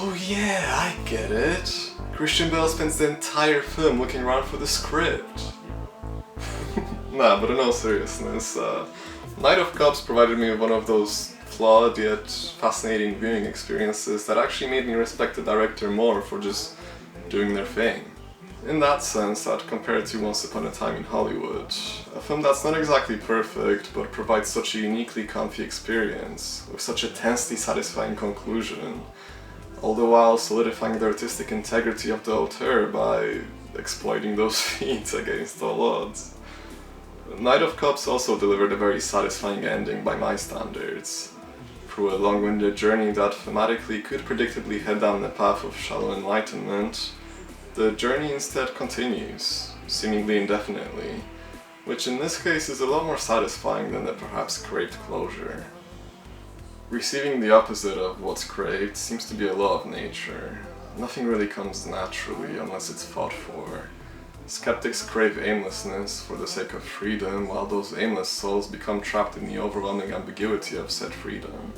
Oh yeah, I get it. Christian Bale spends the entire film looking around for the script. Nah, but in all seriousness, Night of Cups provided me with one of those flawed yet fascinating viewing experiences that actually made me respect the director more for just doing their thing. In that sense, I'd compare it to Once Upon a Time in Hollywood, a film that's not exactly perfect, but provides such a uniquely comfy experience, with such a tensely satisfying conclusion, all the while solidifying the artistic integrity of the auteur by exploiting those feats against all odds. Night of Cups also delivered a very satisfying ending by my standards. Through a long-winded journey that thematically could predictably head down the path of shallow enlightenment, the journey instead continues, seemingly indefinitely, which in this case is a lot more satisfying than the perhaps craved closure. Receiving the opposite of what's craved seems to be a law of nature. Nothing really comes naturally unless it's fought for. Skeptics crave aimlessness for the sake of freedom, while those aimless souls become trapped in the overwhelming ambiguity of said freedom.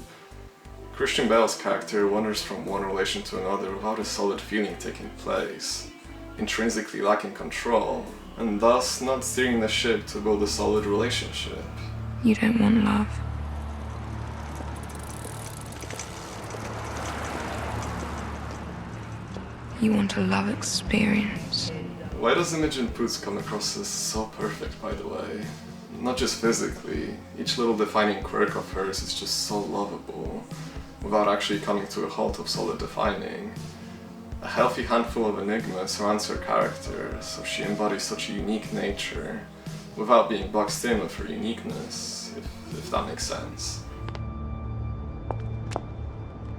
Christian Bale's character wanders from one relation to another without a solid feeling taking place, intrinsically lacking control, and thus not steering the ship to build a solid relationship. You don't want love. You want a love experience. Why does Imogen Poots come across as so perfect, by the way? Not just physically, each little defining quirk of hers is just so lovable, without actually coming to a halt of solid defining. A healthy handful of enigma surrounds her character, so she embodies such a unique nature, without being boxed in with her uniqueness, if that makes sense.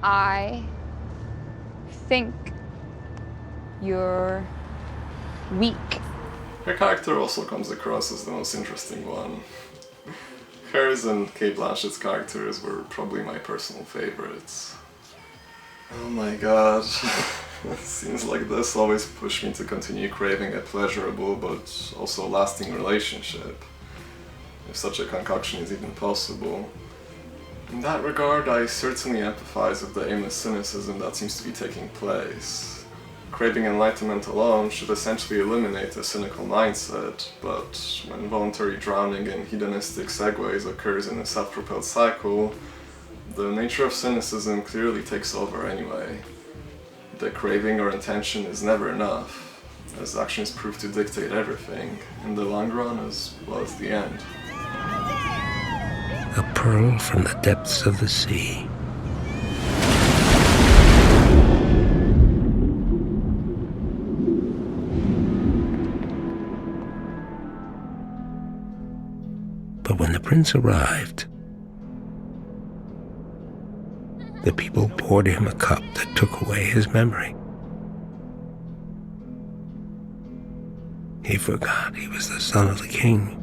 I think you're weak. Her character also comes across as the most interesting one. Hers and Cate Blanchett's characters were probably my personal favorites. Oh my god. Scenes like this always push me to continue craving a pleasurable but also lasting relationship, if such a concoction is even possible. In that regard, I certainly empathize with the aimless cynicism that seems to be taking place. Craving enlightenment alone should essentially eliminate a cynical mindset, but when voluntary drowning in hedonistic segues occurs in a self-propelled cycle, the nature of cynicism clearly takes over anyway. The craving or intention is never enough, as actions prove to dictate everything, in the long run as well as the end. A pearl from the depths of the sea. But when the prince arrived, the people poured him a cup that took away his memory. He forgot he was the son of the king.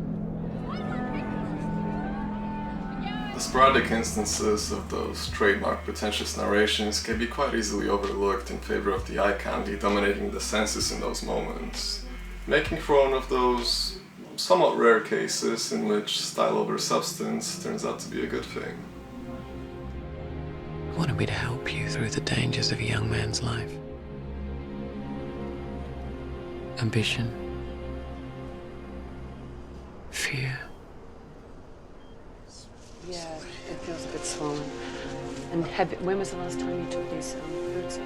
The sporadic instances of those trademark pretentious narrations can be quite easily overlooked in favor of the eye candy dominating the senses in those moments, making for one of those somewhat rare cases in which style over substance turns out to be a good thing. I wanted me to help you through the dangers of a young man's life. Ambition. Fear. Yeah, it feels a bit swollen. And heavy. When was the last time you took these boots off?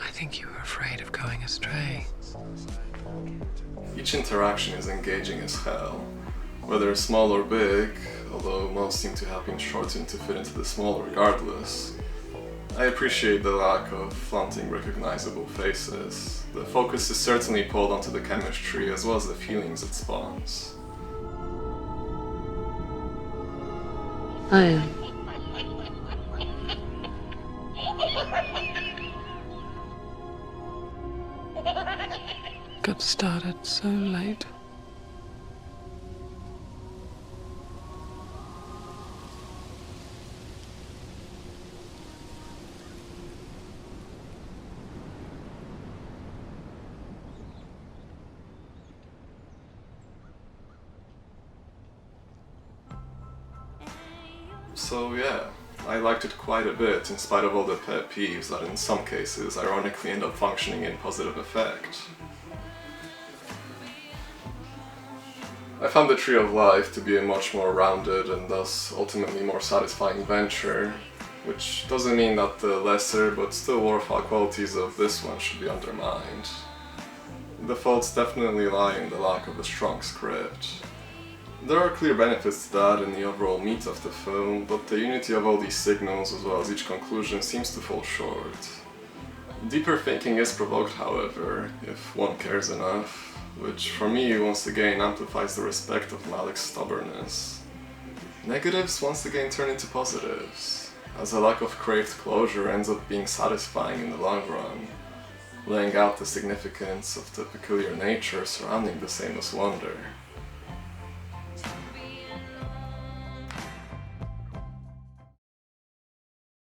I think you were afraid of going astray. Each interaction is engaging as hell, whether small or big, although most seem to have been shortened to fit into the small regardless. I appreciate the lack of flaunting recognizable faces. The focus is certainly pulled onto the chemistry as well as the feelings it spawns. I am. Got started so late. So yeah, I liked it quite a bit in spite of all the pet peeves that in some cases ironically end up functioning in positive effect. I found the Tree of Life to be a much more rounded and thus ultimately more satisfying venture, which doesn't mean that the lesser but still worthwhile qualities of this one should be undermined. The faults definitely lie in the lack of a strong script. There are clear benefits to that in the overall meat of the film, but the unity of all these signals as well as each conclusion seems to fall short. Deeper thinking is provoked, however, if one cares enough, which for me once again amplifies the respect of Malik's stubbornness. Negatives once again turn into positives, as a lack of craved closure ends up being satisfying in the long run, laying out the significance of the peculiar nature surrounding the Sameless Wonder.